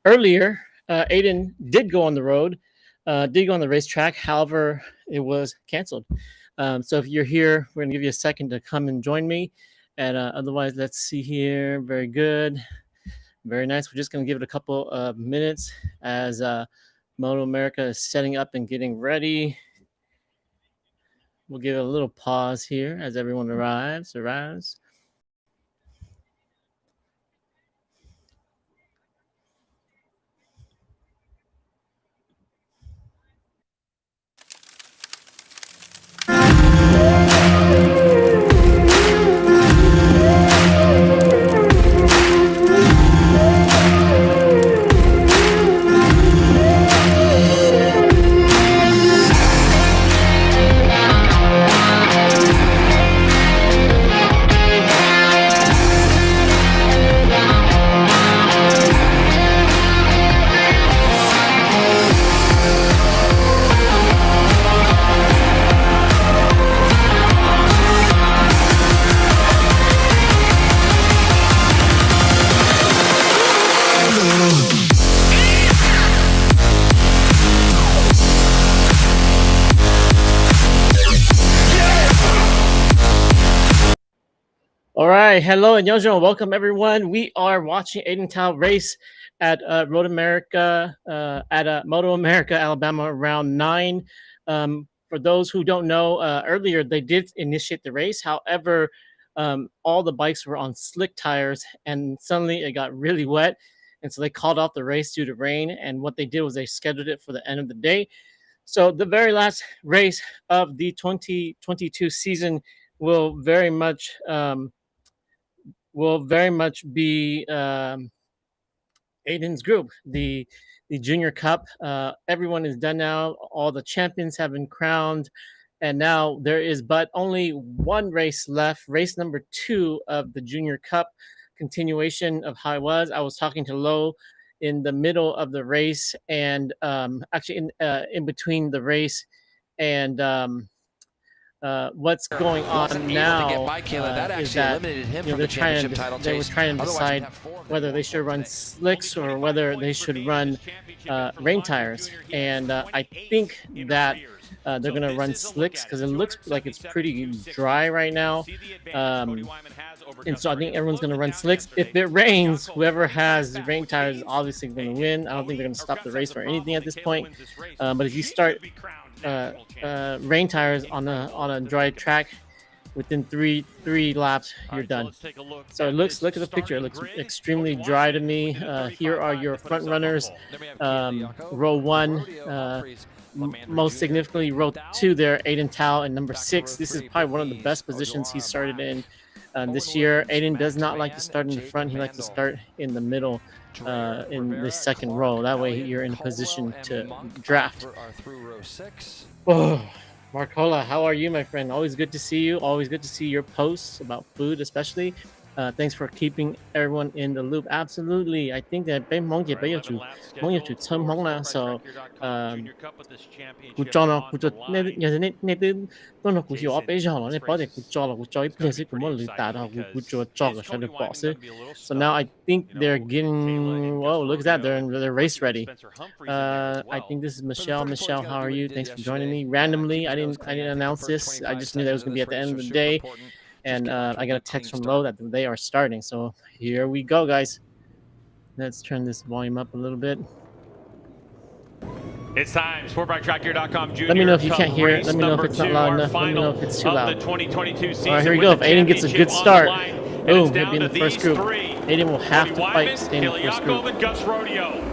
Earlier, Aden did go on the road, did go on the racetrack. However, it was canceled. So if you're here, we're gonna give you a second to come and join me. And otherwise, let's see here. Very good, very nice. We're just gonna give it a couple of minutes as MotoAmerica is setting up and getting ready. We'll give it a little pause here as everyone arrives. All right, hello and Yojo, welcome everyone. We are watching Aden Thao race at MotoAmerica MotoAmerica Alabama round 9. For those who don't know, earlier they did initiate the race. However, all the bikes were on slick tires, and suddenly it got really wet, and so they called off the race due to rain. And what they did was they scheduled it for the end of the day. So the very last race of the 2022 season will very much be Aden's group, the Junior Cup. Everyone is done now. All the champions have been crowned, and now there is but only one race left. Race number 2 of the Junior Cup, continuation of how it was. I was talking to Lo in the middle of the race, and actually in between the race and what's going on now is that they were trying to decide whether they should run slicks or whether they should run rain tires. And I think that they're going to run slicks because it looks like it's pretty dry right now. And so I think everyone's going to run slicks. If it rains, whoever has the rain tires is obviously going to win. I don't think they're going to stop the race or anything at this point. But if you start rain tires on a dry track, within three laps you're done. So look at the picture. It looks extremely dry to me. Here are your front runners. Row 1, most significantly row 2 there, Aden Thao, and number 6. This is probably one of the best positions he started in this year. Aden does not like to start in the front. He likes to start in the middle, in the second row. That way you're in a position to draft. Oh, Marcola, how are you, my friend? Always good to see you. Always good to see your posts about food, especially. Thanks for keeping everyone in the loop. Absolutely. I think that so now I think they're getting, whoa, look at that, they're race ready. I think this is Michelle. How are you? Thanks for joining me randomly. I didn't announce this. I just knew that it was gonna be at the end of the day. And I got a text from Lo that they are starting. So here we go, guys. Let's turn this volume up a little bit. It's time. SportBikeTrackGear.com Junior. Let me know if you can't hear it. Let me know if it's not loud enough. Let me know if it's too loud. The 2022 season. All right, here we go. If Aden gets a good start, oh, he'll be in the first group. Aden will have to fight to stay in the first group.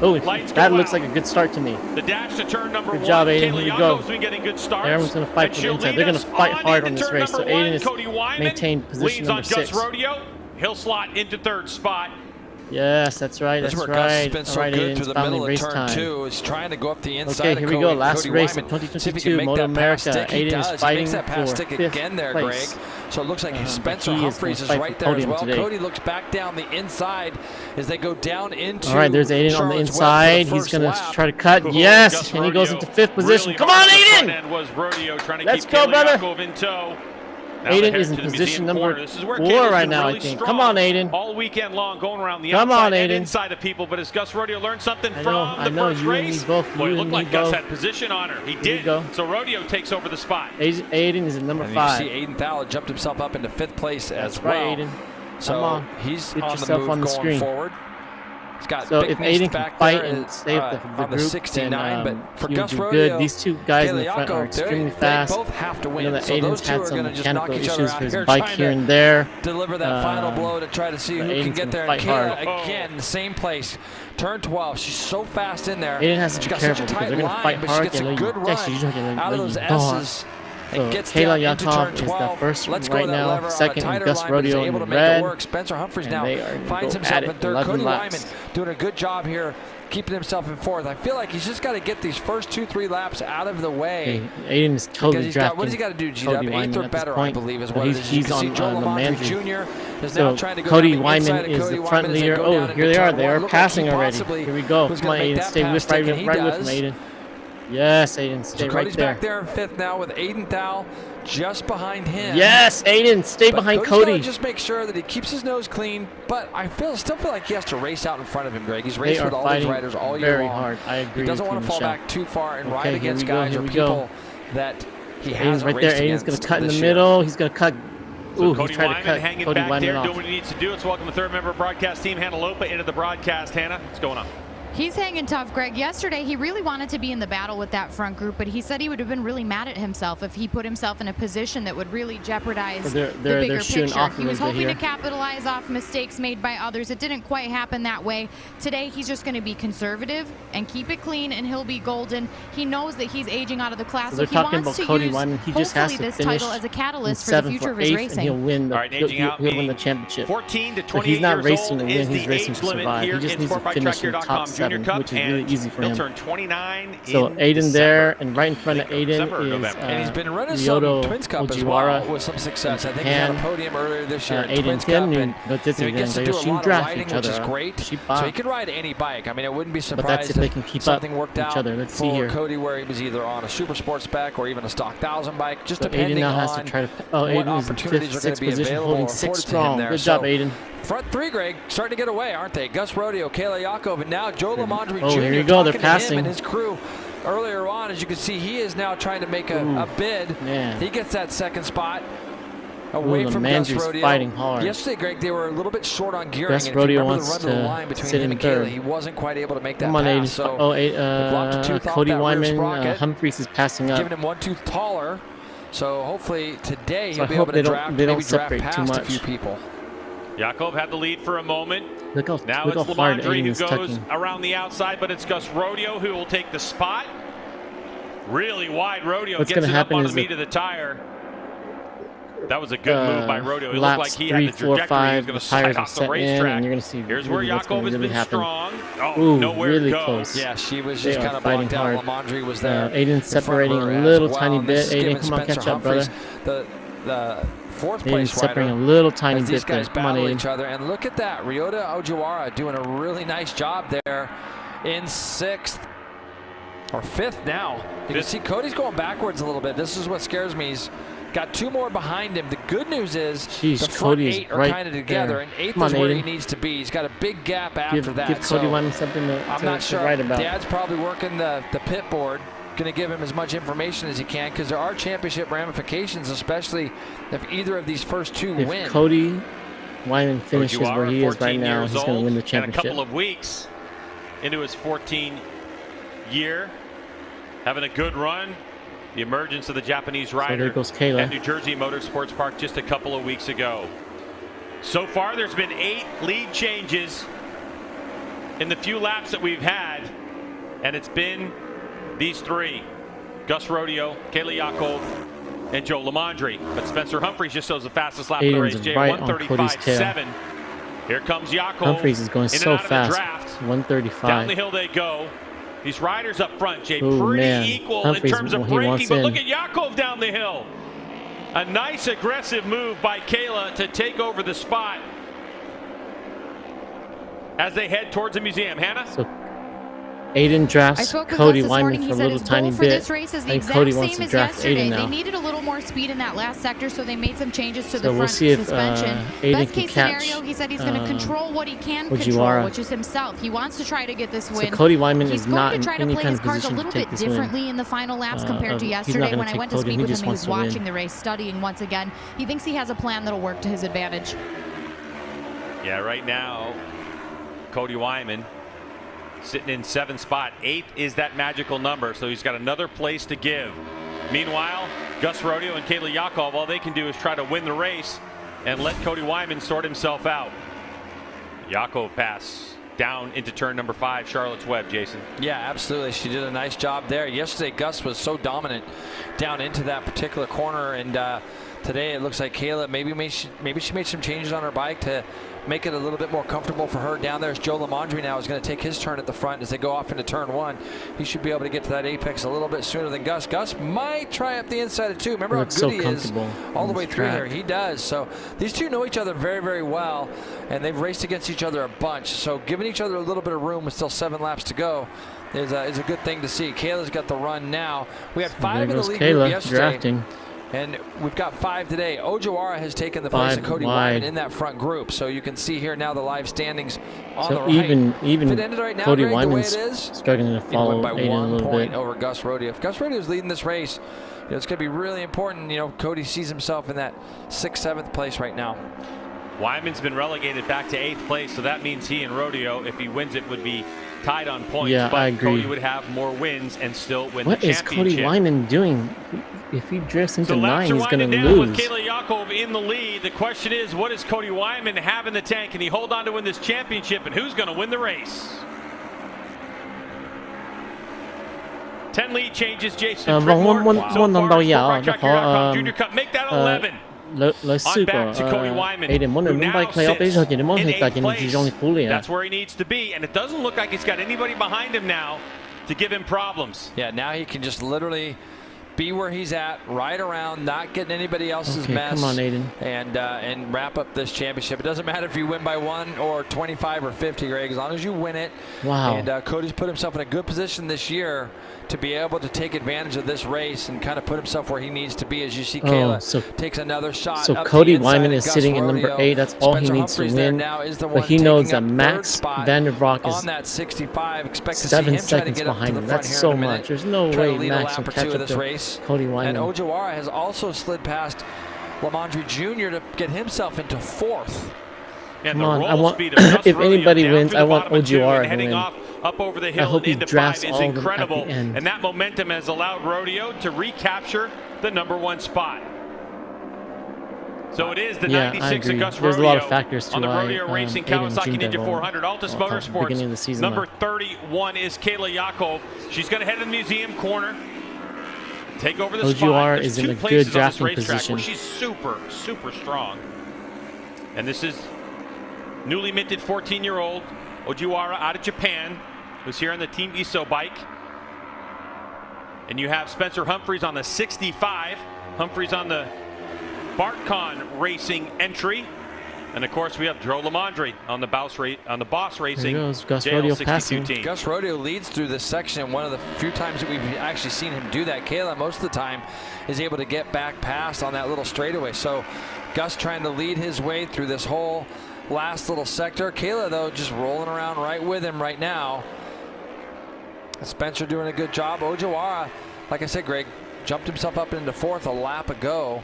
Oh, that looks like a good start to me. The dash to turn number 1. Good job, Aden. Here we go. Everyone's going to fight for the inside. They're going to fight hard on this race. So Aden is maintained position number 6. He'll slot into 3rd spot. Yes, that's right. That's right. Been so good through the middle of turn 2. He's trying to go up the inside. Okay, here we go. Last race of 2022 MotoAmerica. Aden is fighting for 5th place. So it looks like Spencer Humphreys is right there as well. Cody looks back down the inside as they go down into. All right, there's Aden on the inside. He's going to try to cut. Yes, and he goes into 5th position. Come on, Aden! Let's go, brother. Aden is in position number 4 right now, I think. Come on, Aden. All weekend long, going around the outside and inside of people. But has Gus Rodeo learned something from the first race? Boy, it looked like Gus had position on her. He did. So Rodeo takes over the spot. Aden is in number 5. You see Aden Thao jumped himself up into 5th place as well. Right, Aden. So he's on the move on the going screen. Forward. He's got so big if Aden can back fight there and save the on group, the 69, then, but for he'll Gus do Rodeo, good. These two guys in the front are extremely fast. They both have to win. You know that so Aden's those two had are some going to just knock mechanical each other issues out with here, his bike trying here to and there. deliver that final blow to try to see who can get there. And Kayla, again, the same place. Turn 12. She's so fast in there. Aden has to be careful because they're going to fight hard. She gets a good run out of those S's. So Kayla Yakov is the first right now, second in Gus Rodeo in red. Spencer Humphries now finds himself in third. Cody Wyman laps. doing a good job here, keeping himself in 4th. I feel like he's just got to get these first 2-3 laps out of the way. Aden is totally drafting. What does he got to do, G-Dub? 8th or better, I believe, is what it is. He's on Joe the Lamondre Jr. is so now trying to go Cody down the Wyman inside is Cody the front Wyman leader. Oh, here they are. They are passing already. Here we go. Come on, Aden. Stay with right with him, Aden. Yes, Aden. Stay right Cody's back there in 5th now with Aden Thao just behind him. Yes, Aden, stay behind Cody. Just make sure that he keeps his nose clean, but I still feel like he has to race out in front of him, Greg. He's raced with all these riders all year long. Very hard. I agree. He doesn't want to fall back too far and ride against guys or people that he has right there. Aden's going to cut in the middle. He's going to cut. So Cody Wyman hanging back there, doing what he needs to do. Let's welcome the 3rd member of broadcast team, Hannah Lopa, into the broadcast. Hannah, what's going on? He's hanging tough, Greg. Yesterday, he really wanted to be in the battle with that front group, but he said he would have been really mad at himself if he put himself in a position that would really jeopardize the bigger picture. He was hoping to capitalize off mistakes made by others. It didn't quite happen that way. Today, he's just going to be conservative and keep it clean, and he'll be golden. He knows that he's aging out of the class, so he wants to use hopefully this title as a catalyst for the future of his racing. And he'll win the, he'll win the championship. 14 to 28 he's not racing to years win, he's racing to survive. He just needs to finish in the top 7, which is really easy for him. Turn 29 so Aden there, and right in front of Aden is and he's been running some Twins Cup as well with some success. I think he had a podium earlier this year in Twins Cup, and he gets to do a lot of riding, which is great. So he can ride any bike. I mean, it wouldn't be surprised if something worked out for Cody where he was either on a super sports spec or even a stock 1000 bike, just depending on what opportunities are going to be available or afforded to him there. Good job, Aden. Front 3, Greg, starting to get away, aren't they? Gus Rodeo, Kayla Yakov, and now Joe Lamondre Jr. Here you go. They're passing him and his crew. Earlier on, as you can see, he is now trying to make a bid. Man. He gets that 2nd spot away from Gus Rodeo. Fighting hard. Yesterday, Greg, they were a little bit short on gearing. Gus Rodeo wants to the line between him and Kayla. He wasn't quite able to make that pass. So Cody Wyman, Humphries is passing up. Giving him 1 tooth taller. So hopefully today he'll be able to draft past a few people. Yakov had the lead for a moment. Now it's Lamondre who goes around the outside, but it's Gus Rodeo who will take the spot. Really wide Rodeo gets it up on the meat of the tire. That was a good move by Rodeo. It looked like he had the trajectory. He was going to slide off the racetrack. Here's where Yakov has been strong. Oh, nowhere to go. Close. Yeah, she was just kind of blocked out. Lamondre was there. Aden separating a little tiny bit. Aden, come on, catch up, brother. The 4th place separating a little tiny bit. These guys battle each other, and look at that. Ryota Ojiwara doing a really nice job there in 6th or 5th now. You can see Cody's going backwards a little bit. This is what scares me. He's got 2 more behind him. The good news is the front 8 are kind of together, and 8th is where he needs to be. He's got a big gap after that. Give Cody Wyman something to write about. Dad's probably working the pit board. Going to give him as much information as he can because there are championship ramifications, especially if either of these first 2 win. If Cody Wyman finishes where he is right now, he's going to win the championship. And a couple of weeks into his 14th year, having a good run. The emergence of the Japanese rider at New Jersey Motorsports Park just a couple of weeks ago. So far, there's been 8 lead changes in the few laps that we've had, and it's been these 3, Gus Rodeo, Kayla Yakov, and Joe Lamondre. But Spencer Humphries just shows the fastest lap of the race, Jay, 135.7. Here comes Yakov. Humphries is going so fast. 135. Down the hill they go. These riders up front, Jay, pretty equal Humphries, in terms of braking, but look at Yakov down the hill. A nice aggressive move by Kayla to take over the spot as they head towards the museum. Hannah? Aden drafts Cody Wyman for a little his tiny goal for bit. this race is the exact Cody wants same to as draft yesterday. Aden now. They needed a little more speed in that last sector, so they made some changes to the we'll front see if, suspension. Aden Best can case catch, scenario, he said he's going to control what he can control, Fujiwara. which is himself. He wants to try to get this win. So Cody Wyman he's is going not to try in to any play kind his of cards a position little to take bit this win. differently in the final laps compared to yesterday when I went to speak with him. He was watching the race, studying once again. He thinks he has a plan that'll work to his advantage. Yeah, right now, Cody Wyman sitting in 7th spot. 8th is that magical number, so he's got another place to give. Meanwhile, Gus Rodeo and Kayla Yakov, all they can do is try to win the race and let Cody Wyman sort himself out. Yakov pass down into turn number 5, Charlotte's Web, Jason. Yeah, absolutely. She did a nice job there. Yesterday, Gus was so dominant down into that particular corner, and today it looks like Kayla maybe she made some changes on her bike to make it a little bit more comfortable for her down there. As Joe Lamondre now is going to take his turn at the front as they go off into turn 1. He should be able to get to that apex a little bit sooner than Gus. Gus might try up the inside of 2. Remember how good he is all the way through here. He does. So these two know each other very, very well, and they've raced against each other a bunch. So giving each other a little bit of room with still 7 laps to go is a good thing to see. Kayla's got the run now. We had 5 in the lead group yesterday. Drafting. And we've got 5 today. Ojawara has taken the place of Cody Wyman in that front group. So you can see here now the live standings on the right. Even if it ended right now, Cody Greg, Wyman's the way it is, struggling to follow by Aden 1 a little point bit. over Gus Rodeo. If Gus Rodeo is leading this race, it's going to be really important. Cody sees himself in that 6th, 7th place right now. Wyman's been relegated back to 8th place, so that means he and Rodeo, if he wins it, would be tied on points. Yeah, but I agree. Cody would have more wins and still win the championship. What is Cody Wyman doing? If he drifts into 9, he's going to lose. With Kayla Yakov in the lead, the question is, what does Cody Wyman have in the tank? Can he hold on to win this championship, and who's going to win the race? 10 lead changes, Jason. Junior Cup, make that 11. On back to Cody Wyman, who now sits in 8th place. That's where he needs to be, and it doesn't look like he's got anybody behind him now to give him problems. Yeah, now he can just literally be where he's at, ride around, not getting anybody else's mess. Come on, Aden. And wrap up this championship. It doesn't matter if you win by 1 or 25 or 50, Greg, as long as you win it. Wow. And Cody's put himself in a good position this year to be able to take advantage of this race and kind of put himself where he needs to be. As you see, Kayla takes another shot. So up Cody the Wyman is Gus sitting in Rodeo. number 8. That's all Spencer he needs Humphreys to win. now is the But one he knows taking that up Max third van der Broek on is that 65. Expect to see 7 him try to seconds get up to behind the him. front That's here so in a minute. much. There's no Try to way lead Max a can lap or catch 2 of up this to race. Cody Wyman. And Ojawara has also slid past Lamondre Jr. to get himself into 4th. And Come the on, roll speed of Gus if Rodeo anybody down wins, through I the want bottom of 2 Ojawara and to heading win. up over the I hill hope he into 5 drafts is all of them at the incredible. end. And that momentum has allowed Rodeo to recapture the number 1 spot. So it is the 96 of Gus Rodeo. There's a lot of factors to on the why Rodeo Racing Kawasaki Ninja 400. Altus Motorsports, number 31 is Kayla Yakov. She's going to head to the museum corner, take over the spot. There's is in 2 a good places on this drafting racetrack position. where she's super, super strong. And this is newly minted 14-year-old Ojawara out of Japan, who's here on the Team Iso bike. And you have Spencer Humphreys on the 65. Humphreys on the Bartcon Racing entry. And of course we have Joe Lamondre on the Boss Racing Gus Rodeo JL62 team. Gus Rodeo leads through this section. One of the few times that we've actually seen him do that. Kayla, most of the time, is able to get back past on that little straightaway. So Gus trying to lead his way through this whole last little sector. Kayla, though, just rolling around right with him right now. Spencer doing a good job. Ojawara, like I said, Greg, jumped himself up into 4th a lap ago.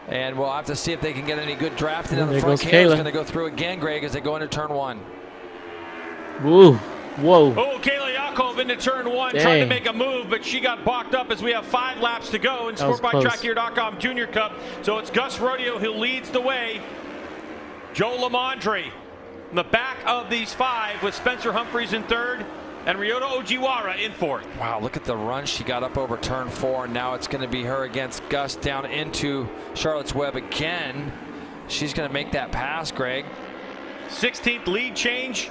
And we'll have to see if they can get any good drafting on the front. Kayla's going to go through again, Greg, as they go into turn 1. Whoa. Whoa. Oh, Kayla Yakov into turn 1, trying to make a move, but she got balked up as we have 5 laps to go in SportBikeTrackGear.com Junior Cup. So it's Gus Rodeo who leads the way. Joe Lamondre in the back of these 5 with Spencer Humphreys in 3rd and Ryota Ojawara in 4th. Wow, look at the run she got up over turn 4. Now it's going to be her against Gus down into Charlotte's Web again. She's going to make that pass, Greg. 16th lead change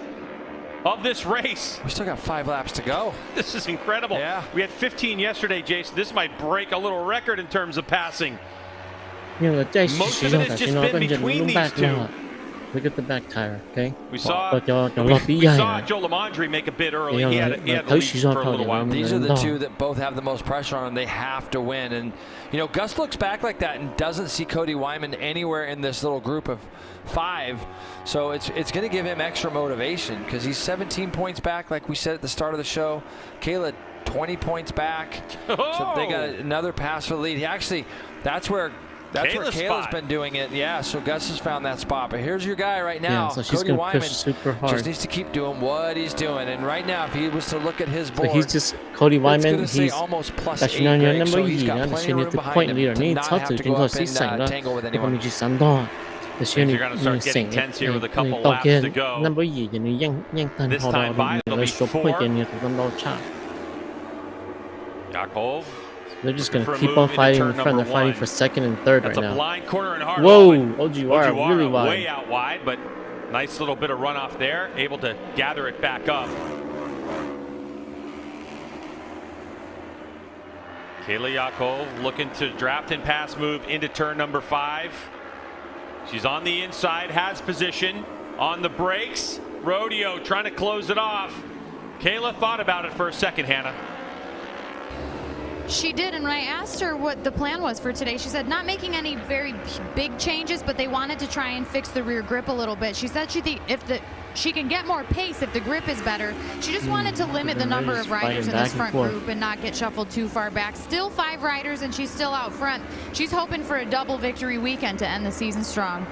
of this race. We still got 5 laps to go. This is incredible. Yeah. We had 15 yesterday, Jason. This might break a little record in terms of passing. Most of it has just been between these 2. Look at the back tire, okay? We saw Joe Lamondre make a bid early. He had the lead for a little while. These are the two that both have the most pressure on them. They have to win. And, you know, Gus looks back like that and doesn't see Cody Wyman anywhere in this little group of 5. So it's going to give him extra motivation because he's 17 points back, like we said at the start of the show. Kayla, 20 points back. So they got another pass for the lead. He actually, that's where Kayla's been doing it. Yeah, so Gus has found that spot. But here's your guy right now. Yeah, so Cody Wyman super hard. just needs to keep doing what he's doing. And right now, if he was to look at his board, so he's just Cody Wyman. He's almost plus 8, Greg, so he's got plenty of room behind him to not have to go up and tangle with anyone. Things are going to start getting tense here with a couple laps to go. This time by, it'll be 4. Yakov. They're just going to keep on fighting in front. They're fighting for second and third right now. That's a blind corner and hard. Whoa, Ojiwara really wide. Way out wide, but nice little bit of runoff there. Able to gather it back up. Kayla Yakov looking to draft and pass move into turn number 5. She's on the inside, has position on the brakes. Rodeo trying to close it off. Kayla thought about it for a second, Hannah. She did, and when I asked her what the plan was for today, she said not making any very big changes, but they wanted to try and fix the rear grip a little bit. She said she can get more pace if the grip is better. She just wanted to limit the number of riders in this front group and not get shuffled too far back. Still 5 riders, and she's still out front. She's hoping for a double victory weekend to end the season strong.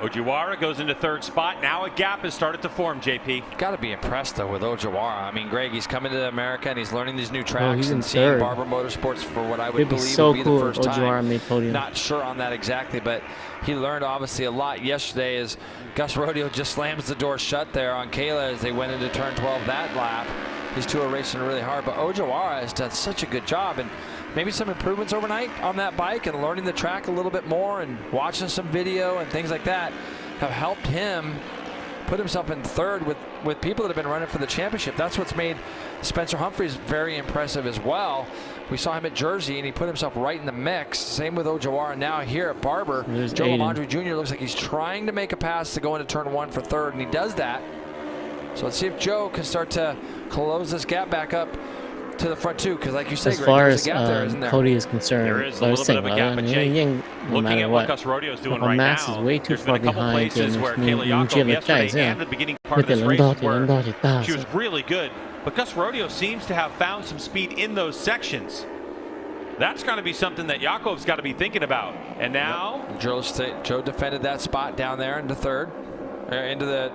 Ojiwara goes into 3rd spot. Now a gap has started to form, JP. Got to be impressed, though, with Ojiwara. I mean, Greg, he's coming to America, and he's learning these new tracks and seeing Barber Motorsports for what I would believe would be the first time. Not sure on that exactly, but he learned, obviously, a lot yesterday as Gus Rodeo just slams the door shut there on Kayla as they went into turn 12 that lap. These two are racing really hard, but Ojiwara has done such a good job. And maybe some improvements overnight on that bike and learning the track a little bit more and watching some video and things like that have helped him put himself in 3rd with people that have been running for the championship. That's what's made Spencer Humphreys very impressive as well. We saw him at Jersey and he put himself right in the mix. Same with Ojiwara now here at Barber. Joe Lamondre Jr. looks like he's trying to make a pass to go into turn 1 for 3rd, and he does that. So let's see if Joe can start to close this gap back up to the front too, because like you said, as far as Cody is concerned, there is a little bit of a gap. But looking at what Gus Rodeo is doing right now, is way too far behind. Places where Kayla Yakov yesterday and the beginning part of this race where she was really good, but Gus Rodeo seems to have found some speed in those sections. That's got to be something that Yakov's got to be thinking about. And now Joe defended that spot down there into 3rd,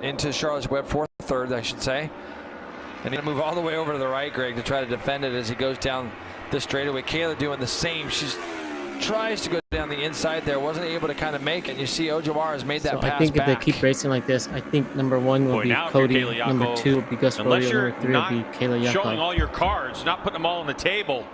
into Charlotte's Web 4th, 3rd, I should say. And he's going to move all the way over to the right, Greg, to try to defend it as he goes down the straightaway. Kayla doing the same. She tries to go down the inside there. Wasn't able to kind of make it. And you see Ojiwara has made that pass I think back. If they keep racing like this, I think number 1 will be Cody. Number 2 will be Gus Rodeo. Number 3 will be Kayla Yakov. Showing all your cards, not putting them all on the table.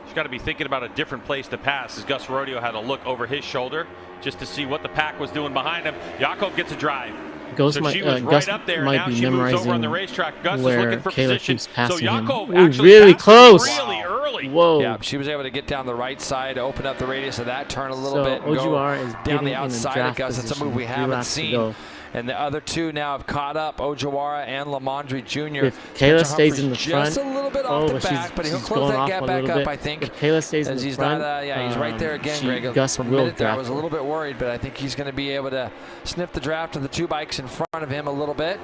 She's got to be thinking about a different place to pass as Gus Rodeo had a look over his shoulder just to see what the pack was doing behind him. Yakov gets a drive. So she was right up there, and now she moves over on the racetrack. Gus is looking for position. So Yakov actually really close. Really early. Whoa. Yeah, she was able to get down the right side, open up the radius of that turn a little bit, and Ojiwara is down the outside of Gus. That's a move we haven't seen. And the other two now have caught up, Ojiwara and Lamondre Jr. If Kayla stays in the front, just a little bit off the back, but he'll close that gap back up, I think. If Kayla stays in the front, he's right there again, Greg. Gus For a minute there, I was a little bit worried, but I think he's going to be able to sniff the draft of the 2 bikes in front of him a little bit.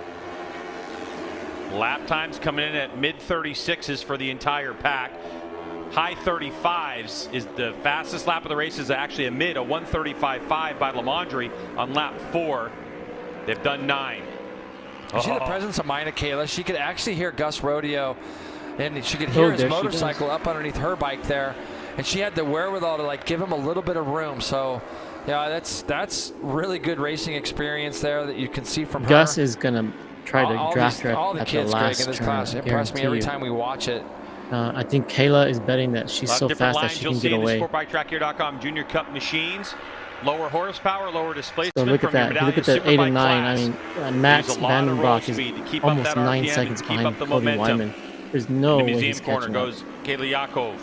Lap times coming in at mid-36s for the entire pack. High 35s is the fastest lap of the race, is actually a 1:35.5 by Lamondre on lap 4. They've done 9. You see the presence of mind of Kayla. She could actually hear Gus Rodeo, and she could hear his motorcycle up underneath her bike there. And she had the wherewithal to like give him a little bit of room. So, yeah, that's really good racing experience there that you can see from her. Gus is gonna try to draft her all the at kids, the last Greg, in this class impress me every time we watch it. I think Kayla is betting that she's so fast that she can get away. SportBikeTrackHere.com Junior Cup machines. Lower horsepower, lower displacement. So look at that. Look at that 8 and 9. I mean, Max Vandenbroek is almost 9 seconds behind Cody Wyman. There's no way he's catching goes Kayla Yakov,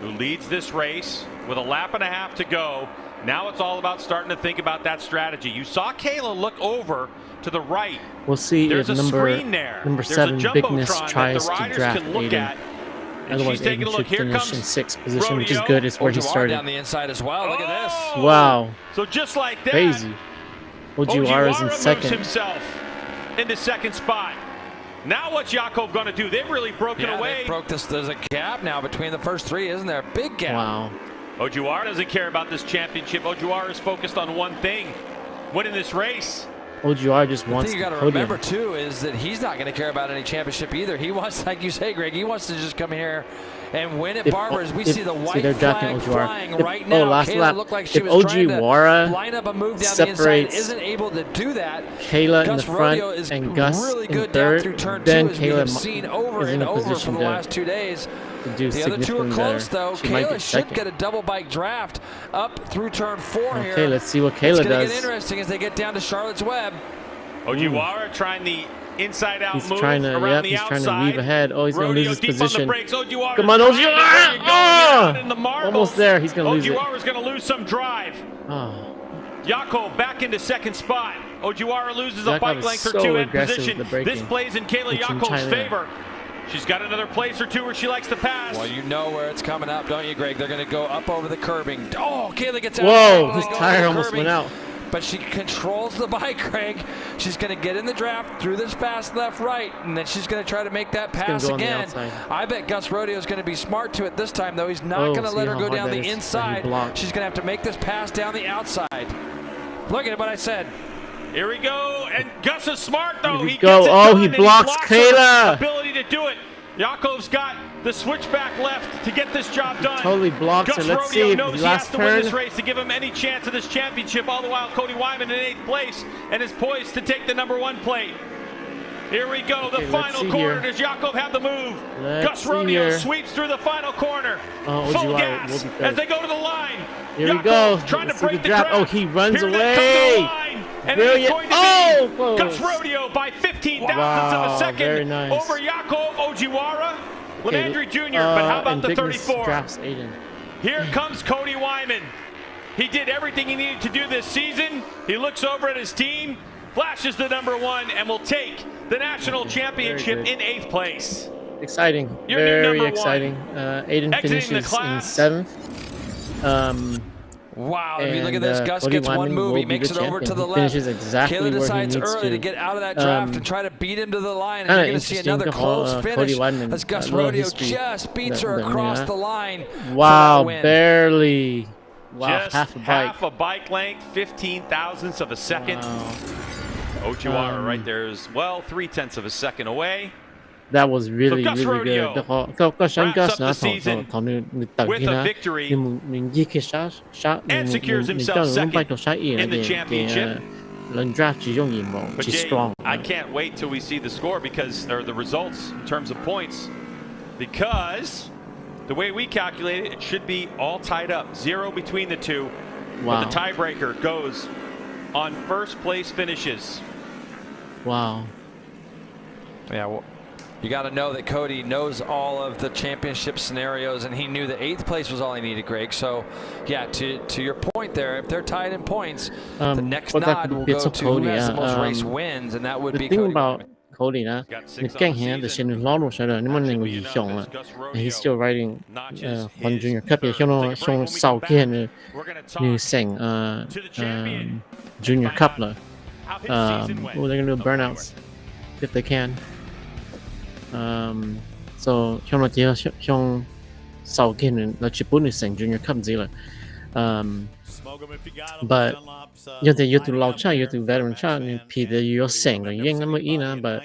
who leads this race with a lap and a half to go. Now it's all about starting to think about that strategy. You saw Kayla look over to the right. We'll see There's if a number screen there. 7 Bigness Jumbotron tries that the to riders draft can look Aden. at. And Otherwise, she's taking Aden a look. should Here finish comes in 6th position, which is Rodeo. good. It's where he Ojiwara started. down the inside as well. Look at this. Wow. So just like that, Crazy. Ojiwara's in moves 2nd. himself into 2nd spot. Now what's Jakov going to do? They've really broken away. They broke this. There's a gap now between the first 3, isn't there? A big gap. Wow. Ojiwara doesn't care about this championship. Ojiwara is focused on one thing: winning this race. Ojiwara just wants the thing you got to remember too is that he's not going to care about any championship either. He wants, like you say, Greg, he wants to just come here and win at Barbers. We see the white flag flying right now. Last lap. Looked like she If was trying to Ojiwara line up a move down the inside, isn't able to do that. Kayla in the front and Gus really in good 3rd, down through turn then 2, as we have Kayla seen over is in and a over for position the last 2 days. to do The other 2 are significantly close, better. though. She might Kayla get should 2nd. get a double bike draft up through turn 4 here. Okay, let's see what Kayla It's going to does. get interesting as they get down to Charlotte's Web. Ojiwara trying the inside-out move trying to, around the he's outside. trying to weave ahead. Oh, he's going to lose his deep position. On the brakes. Ojiwara Come on, Ojiwara! Oh! Almost there. He's going to lose it. Ojiwara's going to lose some drive. Oh. Jakov back into 2nd spot. Ojiwara loses a Jakov bike is length or so 2 in aggressive position. with the braking. This plays in Kayla It's in Jakov's China. favor. She's got another place or 2 where she likes to pass. Well, you know where it's coming up, don't you, Greg? They're going to go up over the curbing. Oh, Kayla gets out. Whoa, his tire almost went out. But she controls the bike, Greg. She's going to get in the draft through this fast left-right, and then she's going to try to make that pass again. I bet Gus Rodeo is going to be smart to it this time, though. He's not going to let her go down the inside. She's going to have to make this pass down the outside. Look at what I said. Here we go, and Gus is smart, though. He blocks Kayla. Ability to do it. Jakov's got the switchback left to get this job done. Totally blocks it. Let's see. Knows he has to win this race to give him any chance of this championship. All the while, Cody Wyman in 8th place and is poised to take the number 1 plate. Here we go. The final corner. Does Jakov have the move? Gus Rodeo sweeps through the final corner. Full gas as they go to the line. Here we go. Trying to break the draft. Oh, he runs away. And Brilliant. It's going to be Gus Rodeo by 15 thousandths of a second very nice. over Jakov Ojiwara. Lemandry Jr., but how about the 34? Drafts Aden. Here comes Cody Wyman. He did everything he needed to do this season. He looks over at his team, flashes the number 1, and will take the national championship in 8th place. Exciting. Very exciting. Aden finishes in 7th. Wow, if you look at this, Gus gets one move, he makes it over to the left. Finishes exactly Kayla decides where he needs early to get out of that draft and try to beat him to the line. And you're going to see another close finish as Gus Rodeo just beats her across the line. Wow, barely. Wow, just half a bike. Half a bike length, 15 thousandths of a second. Wow. Ojiwara right there is, well, 3/10 of a second away. That was really, really good. Wraps up the season with a victory and secures himself second in the championship. But Jay, I can't wait till we see the score or the results in terms of points, because the way we calculate it, it should be all tied up, 0 between the 2. Wow. But the tiebreaker goes on first place finishes. Wow. Yeah, well, you got to know that Cody knows all of the championship scenarios, and he knew that 8th place was all he needed, Greg. So, yeah, to your point there, if they're tied in points, the next nod will go to who has the most race wins, and that would be Cody. The thing about Cody 呢，你更顯得是你攞路上來，你冇能夠移上啦。He's still riding 混junior cup 嘅，向手嘅你成junior cup 啦。Well, they're gonna do burnouts if they can. So 向落啲向手嘅你，嚟全部你成 junior cup 之啦。But 有啲要做老車，要做 veteran 車，你譬如要成個已經咁樣啦，but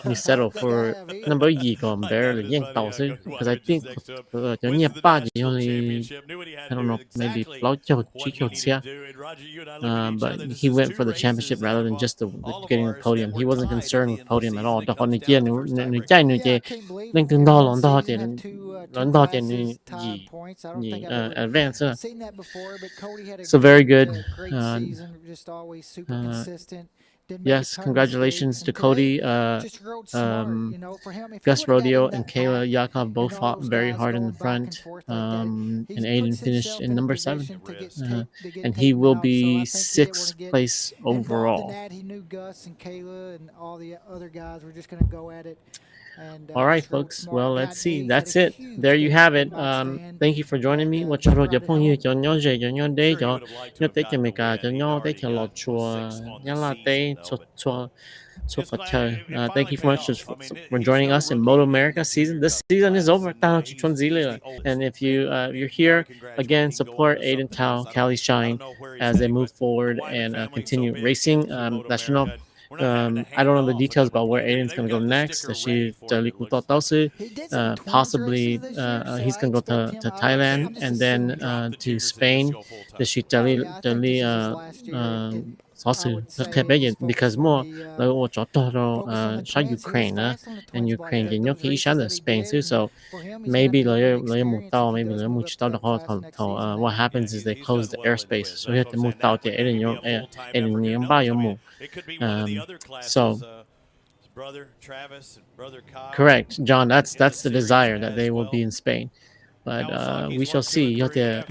你 settle for number 2個 barely 已經到先，because I think 有年8以後你 I don't know maybe 老腳只腳車，but he went for the championship rather than just getting a podium. He wasn't concerned with podium at all. 但係你見你真係你更多攞多啲你advance 啦。So very good. yes, congratulations to Cody, Gus Rodeo, and Kayla Yakov both fought very hard in the front. And Aden finished in number 7. And he will be 6th place overall. He knew Gus and Kayla and all the other guys were just going to go at it. All right, folks. Well, let's see. That's it. There you have it. Thank you for joining me. Thank you so much for joining us in MotoAmerica season. This season is over. And if you're here again, support Aden, Thao, Cali Shine as they move forward and continue racing. National. I don't know the details about where Aden's going to go next. Possibly he's going to go to Thailand and then to Spain. Because more Ukraine and Ukraine Spain too. So maybe what happens is they close the airspace. So you have to move out there. So brother Travis and brother Kyle. Correct, John. That's the desire that they will be in Spain, but we shall see. Then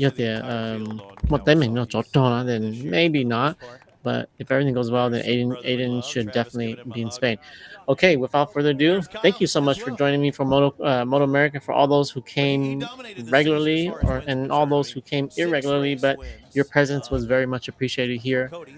maybe not. But if everything goes well, then Aden should definitely be in Spain. Okay, without further ado, thank you so much for joining me for MotoAmerica. For all those who came regularly and all those who came irregularly, but your presence was very much appreciated here. Okay.